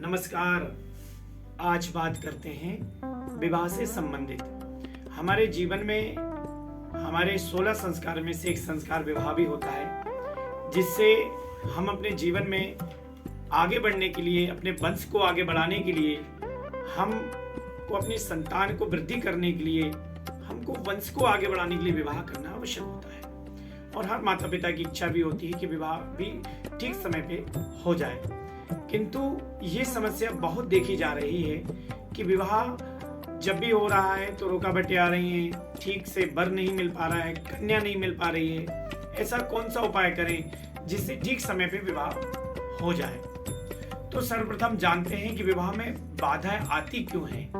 नमस्कार। आज बात करते हैं विवाह से संबंधित। हमारे जीवन में हमारे 16 संस्कार में से एक संस्कार विवाह भी होता है, जिससे हम अपने जीवन में आगे बढ़ने के लिए, अपने वंश को आगे बढ़ाने के लिए, हम को अपनी संतान को वृद्धि करने के लिए, हमको वंश को आगे बढ़ाने के लिए विवाह करना आवश्यक होता है। और हर माता पिता की इच्छा भी होती है कि विवाह भी ठीक समय पे हो जाए। किंतु ये समस्या बहुत देखी जा रही है कि विवाह जब भी हो रहा है तो रुकावटें आ रही हैं, ठीक से वर नहीं मिल पा रहा है, कन्या नहीं मिल पा रही है। ऐसा कौन सा उपाय करें जिससे ठीक समय पे विवाह हो जाए? तो सर्वप्रथम जानते हैं कि विवाह में बाधाएं आती क्यों हैं,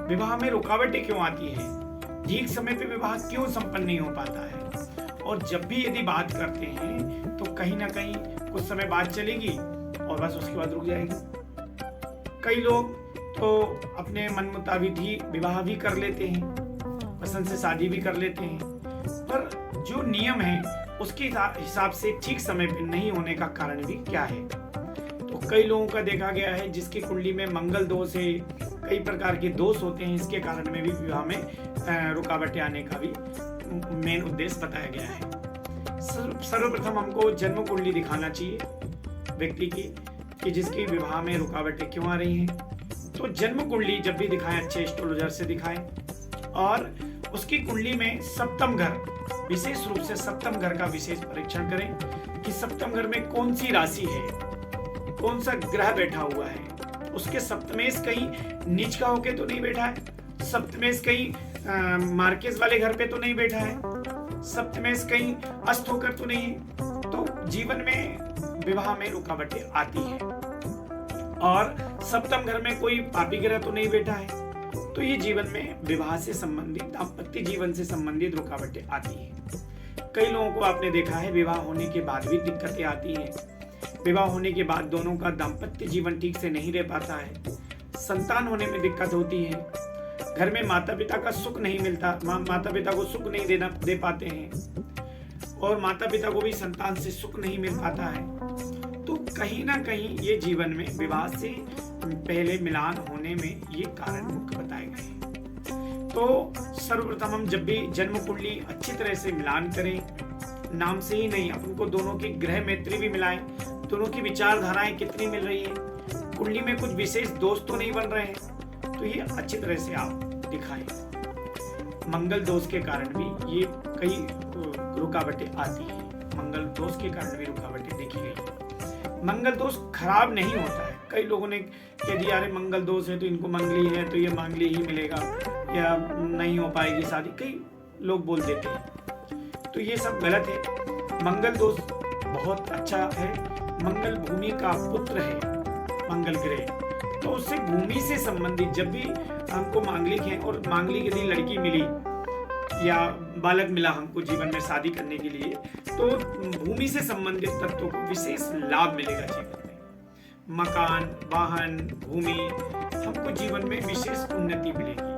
विवाह में रुकावटें क्यों आती हैं, ठीक समय पे विवाह क्यों संपन्न नहीं हो पाता है। और जब भी यदि बात करते हैं तो कहीं ना कहीं कुछ समय बात चलेगी और बस उसके बाद रुक जाएगी। कई लोग तो अपने मन मुताबिक ही विवाह भी कर लेते हैं, पसंद से शादी भी कर लेते हैं, पर जो नियम है उसके हिसाब से ठीक समय पे नहीं होने का कारण भी क्या है। तो कई लोगों का देखा गया है जिसकी कुंडली में मंगल दोष है, कई प्रकार के दोष होते हैं, इसके कारण में भी विवाह में रुकावटें आने का भी मेन उद्देश्य बताया गया है। सर्वप्रथम हमको जन्म कुंडली दिखाना चाहिए व्यक्ति की कि जिसकी विवाह में रुकावटें क्यों आ रही हैं। तो जन्म कुंडली जब भी दिखाएं अच्छे एस्ट्रोलॉजर से दिखाएं, और उसकी कुंडली में सप्तम घर, विशेष रूप से सप्तम घर का विशेष परीक्षण करें कि सप्तम घर में कौन सी राशि है, कौन सा ग्रह बैठा हुआ है, उसके सप्तमेश कहीं नीच का होके तो नहीं बैठा है, सप्तमेश कहीं मार्केज वाले घर पे तो नहीं बैठा है, सप्तमेश कहीं अस्त होकर तो नहीं है। तो जीवन में विवाह में रुकावटें आती है। और सप्तम घर में कोई पापी ग्रह तो नहीं बैठा है, तो ये जीवन में विवाह से संबंधित, दाम्पत्य जीवन से संबंधित रुकावटें आती है। कई लोगों को आपने देखा है विवाह होने के बाद भी दिक्कतें आती हैं। विवाह होने के बाद दोनों का दाम्पत्य जीवन ठीक से नहीं रह पाता है, संतान होने में दिक्कत होती है, घर में माता पिता का सुख नहीं मिलता, माता पिता को सुख नहीं दे पाते हैं, और माता पिता को भी संतान से सुख नहीं मिल पाता है। तो कहीं ना कहीं ये जीवन में विवाह से पहले मिलान होने में ये कारण मुख्य बताए गए हैं। तो सर्वप्रथम हम जब भी जन्म कुंडली अच्छी तरह से मिलान करें, नाम से ही नहीं, अपन को दोनों की ग्रह मैत्री भी मिलाएं, दोनों की विचारधाराएं कितनी मिल रही है, कुंडली में कुछ विशेष दोष तो नहीं बन रहे हैं, तो ये अच्छी तरह से आप दिखाएं। मंगल दोष के कारण भी ये कई रुकावटें आती है, मंगल दोष के कारण भी रुकावटें देखी गई है। मंगल दोष खराब नहीं होता है। कई लोगों ने कह दिया अरे मंगल दोष है तो इनको मंगली है तो ये मांगली ही मिलेगा या नहीं हो पाएगी शादी, कई लोग बोल देते हैं, तो ये सब गलत है। मंगल दोष बहुत अच्छा है। मंगल भूमि का पुत्र है, मंगल ग्रह, तो उससे भूमि से संबंधित जब भी हमको मांगलिक है और मांगलिक यदि लड़की मिली या बालक मिला हमको जीवन में शादी करने के लिए, तो भूमि से संबंधित तत्वों को विशेष लाभ मिलेगा जीवन में। मकान, वाहन, भूमि, हमको जीवन में विशेष उन्नति मिलेगी।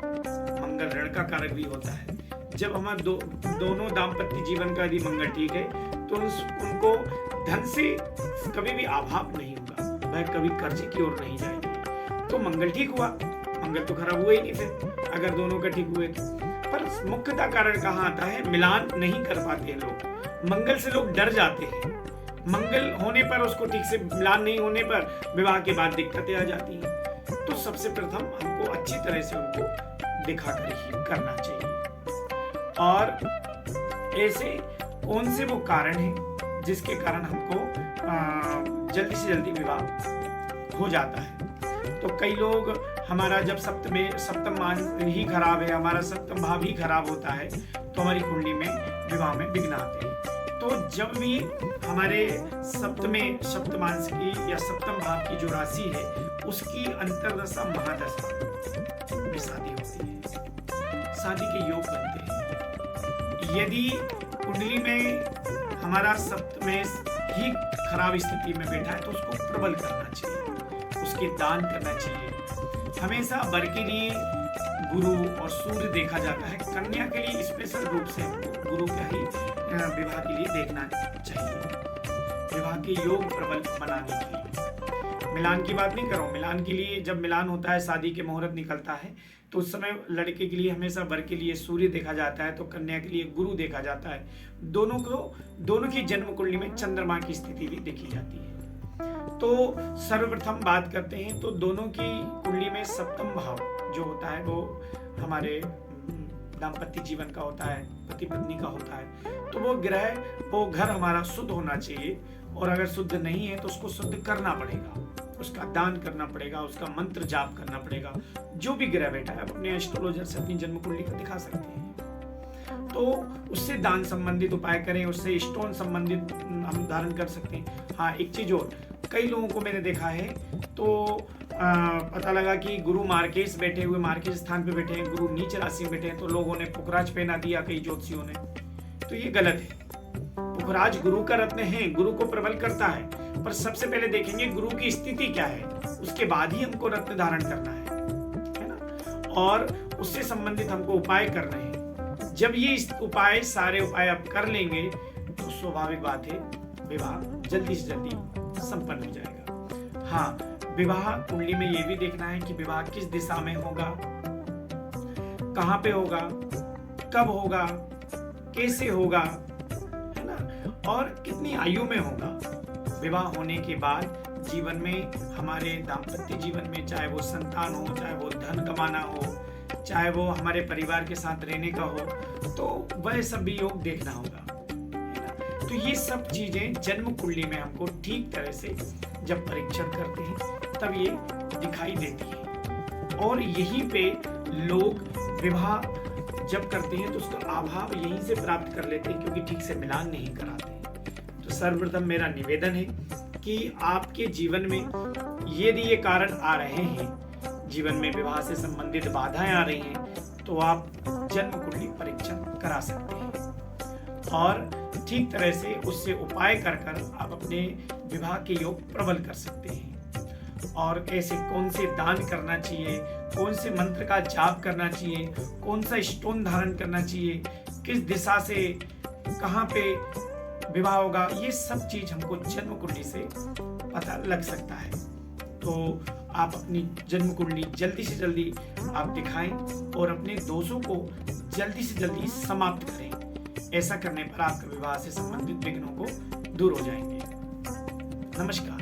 मंगल ऋण का कारक भी होता है। जब हमारे दोनों दाम्पत्य जीवन का यदि मंगल ठीक है तो उनको धन से कभी भी अभाव नहीं होगा, वह कभी कर्ज की ओर नहीं जाएगी। तो मंगल ठीक हुआ, मंगल तो खराब हुआ ही नहीं फिर अगर दोनों का ठीक हुए तो। पर मुख्यतः कारण कहाँ आता है, मिलान नहीं कर पाते हैं लोग, मंगल से लोग डर जाते हैं। मंगल होने पर उसको ठीक से मिलान नहीं होने पर विवाह के बाद दिक्कतें आ जाती हैं। तो सबसे प्रथम हमको अच्छी तरह से उनको दिखाकर ही करना चाहिए। और ऐसे कौन से वो कारण हैं जिसके कारण हमको जल्दी से जल्दी विवाह हो जाता है। तो कई लोग हमारा जब सप्तम मास ही खराब है, हमारा सप्तम भाव ही खराब होता है, तो हमारी कुंडली में विवाह में विघ्न आते हैं। तो जब भी हमारे सप्तमांश की या सप्तम भाव की जो राशि है उसकी अंतर्दशा महादशा में शादी होती है, शादी के योग बनते हैं। यदि कुंडली में हमारा सप्तमेश ही खराब स्थिति में बैठा है तो उसको प्रबल करना चाहिए, उसके दान करना चाहिए। हमेशा वर के लिए गुरु और सूर्य देखा जाता है, कन्या के लिए स्पेशल रूप से गुरु का ही विवाह के लिए देखना चाहिए, विवाह के योग प्रबल बनाने के लिए। मिलान की बात नहीं कर रहा हूँ। मिलान के लिए जब मिलान होता है, शादी के मुहूर्त निकलता है, तो उस समय लड़के के लिए हमेशा वर के लिए सूर्य देखा जाता है, तो कन्या के लिए गुरु देखा जाता है। दोनों की जन्म कुंडली में चंद्रमा की स्थिति भी देखी जाती है। तो सर्वप्रथम बात करते हैं तो दोनों की कुंडली में सप्तम भाव जो होता है वो हमारे दाम्पत्य जीवन का होता है, पति पत्नी का होता है। तो वो घर हमारा शुद्ध होना चाहिए, और अगर शुद्ध नहीं है तो उसको शुद्ध करना पड़ेगा, उसका दान करना पड़ेगा, उसका मंत्र जाप करना पड़ेगा। जो भी ग्रह बैठा है आप अपने एस्ट्रोलॉजर से अपनी जन्म कुंडली का दिखा सकते हैं। तो उससे दान संबंधित उपाय करें, उससे स्टोन संबंधित हम धारण कर सकते हैं। हाँ, एक चीज और, कई लोगों को मैंने देखा है तो पता लगा कि गुरु मार्केश बैठे हुए, मार्केश स्थान पे बैठे हैं, गुरु नीच राशि में बैठे हैं, तो लोगों ने पुखराज पहना दिया कई ज्योतिषियों ने। तो ये गलत है। पुखराज गुरु का रत्न है, गुरु को प्रबल करता है, पर सबसे पहले देखेंगे गुरु की स्थिति क्या है, उसके बाद ही हमको रत्न धारण करना है ना। और उससे संबंधित हमको उपाय करने हैं। जब ये उपाय, सारे उपाय आप कर लेंगे तो स्वाभाविक बात है विवाह जल्दी से जल्दी संपन्न हो जाएगा। हाँ, विवाह कुंडली में ये भी देखना है कि विवाह किस दिशा में होगा, कहाँ पे होगा, कब होगा, कैसे होगा, है ना, और कितनी आयु में होगा। विवाह होने के बाद जीवन में, हमारे दाम्पत्य जीवन में, चाहे वो संतान हो, चाहे वो धन कमाना हो, चाहे वो हमारे परिवार के साथ रहने का हो, तो वह सब भी योग देखना होगा। तो ये सब चीजें जन्म कुंडली में हमको ठीक तरह से जब परीक्षण करते हैं तब ये दिखाई देती है। और यहीं पे लोग विवाह जब करते हैं तो उसका अभाव यहीं से प्राप्त कर लेते हैं, क्योंकि ठीक से मिलान नहीं कराते। तो सर्वप्रथम मेरा निवेदन है कि आपके जीवन में यदि ये कारण आ रहे हैं, जीवन में विवाह से संबंधित बाधाएं आ रही हैं, तो आप जन्म कुंडली परीक्षण करा सकते हैं और ठीक तरह से उससे उपाय कर आप अपने विवाह के योग प्रबल कर सकते हैं। और कैसे, कौन से दान करना चाहिए, कौन से मंत्र का जाप करना चाहिए, कौन सा स्टोन धारण करना चाहिए, किस दिशा से कहाँ पे विवाह होगा, ये सब चीज हमको जन्म कुंडली से पता लग सकता है। तो आप अपनी जन्म कुंडली जल्दी से जल्दी आप दिखाएं और अपने दोषों को जल्दी से जल्दी समाप्त करें। ऐसा करने पर आपके विवाह से संबंधित विघ्नों को दूर हो जाएंगे। नमस्कार।